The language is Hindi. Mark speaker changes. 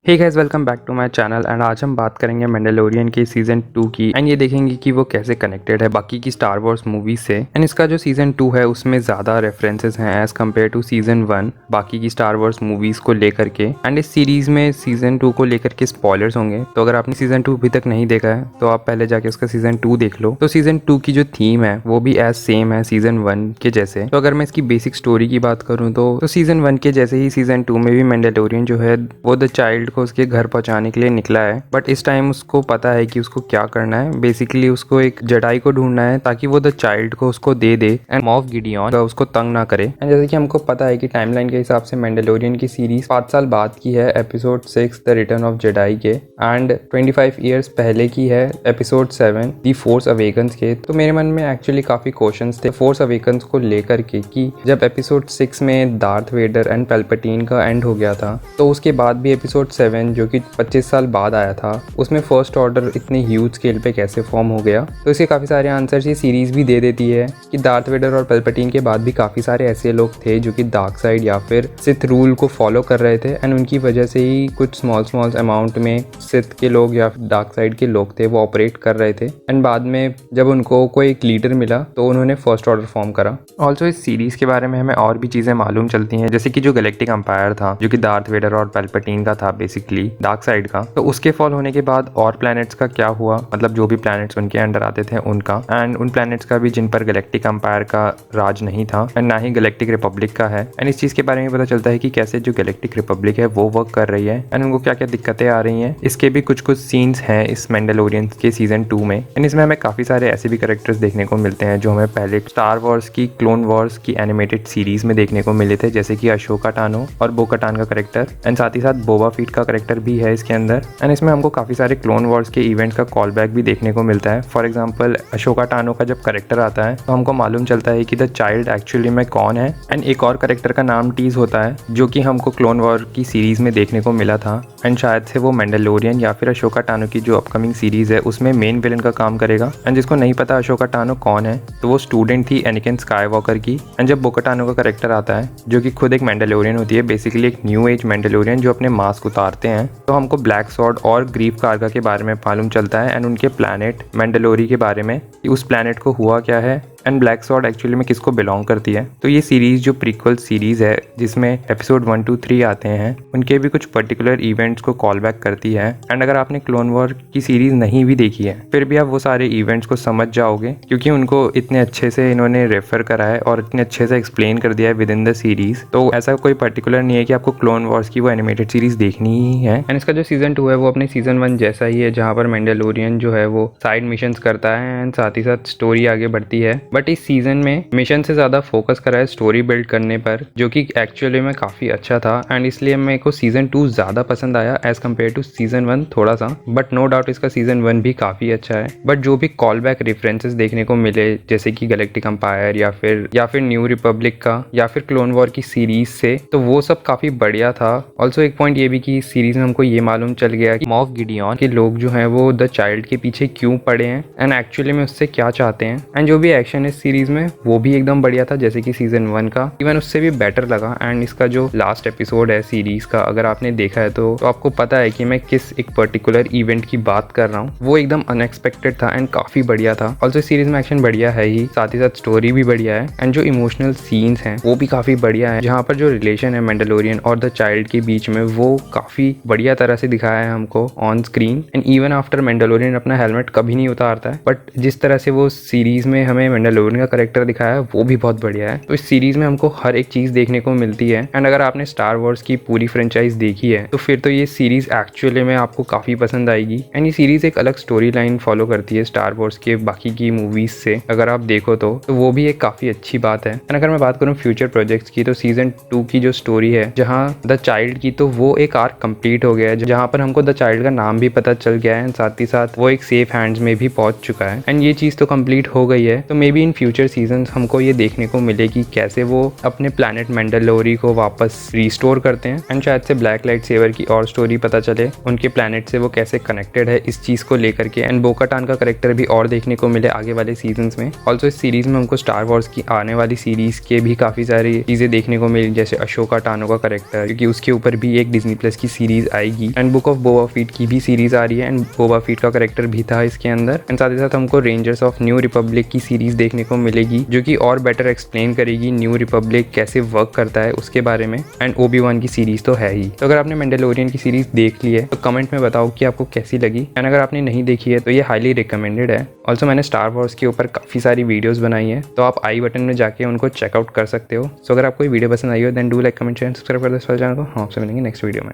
Speaker 1: Hey guys, welcome back to my channel and आज हम बात करेंगे मैंडलोरियन के सीजन 2 की एंड ये देखेंगे कि वो कैसे कनेक्टेड है बाकी की स्टार वॉर्स मूवी से। एंड इसका जो सीजन 2 है उसमें ज़्यादा रेफरेंसेस हैं एज कम्पेयर टू सीजन 1 बाकी की स्टार वॉर्स मूवीज़ को लेकर के। एंड इस सीरीज़ में सीजन 2 को लेकर के स्पॉयलर्स होंगे, तो अगर आपने सीजन 2 अभी तक नहीं देखा है तो आप पहले जाके उसका सीजन 2 देख लो। तो सीजन 2 की जो थीम है वो भी एज सेम है सीजन 1 के जैसे। तो अगर मैं इसकी बेसिक स्टोरी की बात करूँ तो सीजन 1 के जैसे ही सीजन 2 में भी मैंडलोरियन जो है वो द चाइल्ड को उसके घर पहुंचाने के लिए निकला है, बट इस टाइम उसको पता है कि उसको क्या करना है। बेसिकली उसको एक जडाई को ढूंढना है ताकि वो द चाइल्ड को उसको दे दे एंड मॉफ गिडियन उसको तंग ना करे। एंड जैसे कि हमको पता है कि टाइमलाइन के हिसाब से मैंडलोरियन की सीरीज 5 साल बाद की है episode 6 the return of Jedi के, एंड 25 ईयर्स पहले की है एपिसोड 7 द फोर्स अवेकन्स के। तो मेरे मन में एक्चुअली काफी क्वेश्चंस थे फोर्स अवेकन्स को लेकर के कि जब एपिसोड 6 में दार्थ वेडर एंड पैल्पैटिन का एंड हो गया था तो उसके बाद भी एपिसोड 7 जो कि 25 साल बाद आया था उसमें फर्स्ट ऑर्डर इतने ह्यूज स्केल पे कैसे फॉर्म हो गया। तो इसके काफ़ी सारे आंसर्स ये सीरीज भी दे देती है कि दार्थ वेडर और पैल्पैटिन के बाद भी काफ़ी सारे ऐसे लोग थे जो कि डार्क साइड या फिर सिथ रूल को फॉलो कर रहे थे एंड उनकी वजह से ही कुछ स्मॉल अमाउंट में सिथ के लोग या डार्क साइड के लोग थे वो ऑपरेट कर रहे थे। एंड बाद में जब उनको कोई एक लीडर मिला तो उन्होंने फर्स्ट ऑर्डर फॉर्म करा। ऑल्सो इस सीरीज के बारे में हमें और भी चीज़ें मालूम चलती हैं, जैसे कि जो गैलेक्टिक एम्पायर था जो कि दार्थ वेडर और पैल्पैटिन का था बेसिकली डार्क साइड का, तो उसके फॉल होने के बाद और प्लैनेट्स का क्या हुआ, मतलब जो भी प्लैनेट्स उनके अंडर आते थे उनका, एंड उन प्लैनेट्स का भी जिन पर गैलेक्टिक एम्पायर का राज नहीं था एंड ना ही गैलेक्टिक रिपब्लिक का है। एंड इस चीज़ के बारे में पता चलता है कि कैसे जो गैलेक्टिक रिपब्लिक है वो वर्क कर रही है एंड उनको क्या क्या दिक्कतें आ रही हैं। इसके भी कुछ सीन्स हैं इस मैंडलोरियन के सीजन 2 में। एंड इसमें हमें काफ़ी सारे ऐसे भी कैरेक्टर्स देखने को मिलते हैं जो हमें पहले स्टार वॉर्स की क्लोन वॉर्स की एनिमेटेड सीरीज में देखने को मिले थे, जैसे कि अशोका टानो और बो कटान का करेक्टर, एंड साथ ही साथ बोबा फीट का करेक्टर भी है इसके अंदर। एंड इसमें हमको काफ़ी सारे क्लोन वॉर्स के इवेंट का कॉल बैक भी देखने को मिलता है। फॉर एग्जांपल अशोका टानो का जब करेक्टर आता है तो हमको मालूम चलता है कि द चाइल्ड एक्चुअली में कौन है। एंड एक और करेक्टर का नाम टीज होता है जो कि हमको क्लोन वॉर की सीरीज में देखने को मिला था एंड शायद से वो मैंडलोरियन या फिर अशोका टानो की जो अपकमिंग सीरीज है उसमें मेन विलन का काम करेगा। एंड जिसको नहीं पता अशोका टानो कौन है तो वो स्टूडेंट थी एनिकन स्काईवॉकर की। एंड जब बोकाटानो का करेक्टर आता है जो कि खुद एक मैंडलोरियन होती है, बेसिकली एक न्यू एज मैंडलोरियन जो अपने मास्क उतारते हैं, तो हमको ब्लैक सॉर्ड और ग्रीफ कार्गा के बारे में मालूम चलता है एंड उनके प्लैनेट मैंडलोरी के बारे में कि उस प्लैनेट को हुआ क्या है एंड ब्लैक सॉर्ड एक्चुअली में किसको बिलोंग करती है। तो ये सीरीज जो प्रीक्वल सीरीज है जिसमें एपिसोड 1, 2, 3 आते हैं उनके भी कुछ पर्टिकुलर इवेंट्स को कॉल बैक करती है। एंड अगर आपने क्लोन वॉर की सीरीज नहीं भी देखी है फिर भी आप वो सारे इवेंट्स को समझ जाओगे क्योंकि उनको इतने अच्छे से इन्होंने रेफर करा है और इतने अच्छे से एक्सप्लेन कर दिया है विद इन द सीरीज। तो ऐसा कोई पर्टिकुलर नहीं है कि आपको क्लोन वॉर्स की वो एनिमेटेड सीरीज देखनी ही है। एंड इसका जो सीजन 2 है वो अपने सीजन 1 जैसा ही है, जहाँ पर मैंडलोरियन जो है वो साइड मिशंस करता है एंड साथ ही साथ स्टोरी आगे बढ़ती है। बट इस सीजन में मिशन से ज्यादा फोकस करा है स्टोरी बिल्ड करने पर, जो कि एक्चुअली में काफी अच्छा था एंड इसलिए मेरे को सीजन 2 ज्यादा पसंद आया एज कम्पेयर टू सीजन 1 थोड़ा सा। बट नो डाउट इसका सीजन 1 भी काफी अच्छा है। बट जो भी कॉल बैक रेफरेंसेस देखने को मिले जैसे कि गैलेक्टिक एम्पायर या फिर न्यू रिपब्लिक का या फिर क्लोन वॉर की सीरीज से, तो वो सब काफी बढ़िया था। ऑल्सो एक पॉइंट ये भी कि इस सीरीज में हमको ये मालूम चल गया कि मॉफ गिडियन के लोग जो हैं वो द चाइल्ड के पीछे क्यों पड़े हैं एंड एक्चुअली में उससे क्या चाहते हैं। एंड जो भी एक्शन इस सीरीज में वो भी एकदम बढ़िया था जैसे कि सीजन 1 का, इवन उससे भी बेटर लगा। एंड इसका जो लास्ट एपिसोड है सीरीज का अगर आपने देखा है तो आपको पता है कि मैं किस एक पर्टिकुलर इवेंट की बात कर रहा हूँ। वो एकदम अनएक्सपेक्टेड था एंड काफी बढ़िया था। ऑल्सो सीरीज में एक्शन बढ़िया है ही, साथ ही साथ स्टोरी भी बढ़िया है एंड जो इमोशनल सीन्स हैं वो भी काफी बढ़िया है, जहाँ पर जो रिलेशन है मैंडलोरियन और द चाइल्ड के बीच में वो काफी बढ़िया तरह से दिखाया है हमको on screen. And even after Mandalorian अपना हेलमेट कभी नहीं उतारता है, बट जिस तरह से वो सीरीज में हमें मैंडलोरियन का करेक्टर दिखाया है वो भी बहुत बढ़िया है। तो इस सीरीज में हमको हर एक चीज देखने को मिलती है। एंड अगर आपने स्टार वॉर्स की पूरी फ्रेंचाइज देखी है तो फिर तो ये सीरीज एक्चुअली में आपको काफी पसंद आएगी। एंड ये सीरीज एक अलग स्टोरी लाइन फॉलो करती है स्टार वॉर्स के बाकी की मूवीज से, अगर आप देखो तो वो भी एक काफी अच्छी बात है। एंड अगर मैं बात करूँ फ्यूचर प्रोजेक्ट्स की तो सीजन 2 की जो स्टोरी है जहाँ द चाइल्ड की, तो वो एक आर्क कंप्लीट हो गया है जहाँ पर हमको द चाइल्ड का नाम भी पता चल गया है एंड साथ ही साथ वो एक सेफ हैंड्स में भी पहुंच चुका है। एंड ये चीज तो कंप्लीट हो गई है, तो may be in future season हमको ये देखने को मिले कि कैसे वो अपने प्लैनेट मैंडलोरी को वापस रिस्टोर करते हैं एंड शायद से ब्लैक लाइट सेवर की और स्टोरी पता चले, उनके प्लैनेट से वो कैसे कनेक्टेड है इस चीज़ को लेकर के, एंड बोकाटान का करेक्टर भी और देखने को मिले आगे वाले सीजन में। ऑल्सो इस सीरीज में हमको स्टार वॉर्स की आने वाली सीरीज के भी काफ़ी सारी चीज़ें देखने को मिली, जैसे अशोका टानो का करेक्टर, क्योंकि उसके ऊपर भी एक डिज्नी प्लस की सीरीज आएगी, and book of Boba feet की भी सीरीज आ रही है, एंड बोबा फीट का करेक्टर भी था इसके अंदर। एंड साथ ही साथ हमको रेंजर्स ऑफ न्यू रिपब्लिक की सीरीज देखने को मिलेगी, जो कि और बेटर एक्सप्लेन करेगी न्यू रिपब्लिक कैसे वर्क करता है उसके बारे में। एंड ओबी-वन की सीरीज तो है ही। तो अगर आपने मैंडलोरियन की सीरीज देख ली है तो कमेंट में बताओ कि आपको कैसी लगी, एंड अगर आपने नहीं देखी है तो ये हाईली रिकमेंडेड है। ऑल्सो मैंने स्टार वॉर्स के ऊपर काफ़ी सारी वीडियोस बनाई है, तो आप आई बटन में जाके उनको चेकआउट कर सकते हो। सो अगर आपको ये वीडियो पसंद आई हो then do like, comment, share, subscribe कर दो इस चैनल को। हम आपसे मिलेंगे नेक्स्ट वीडियो में।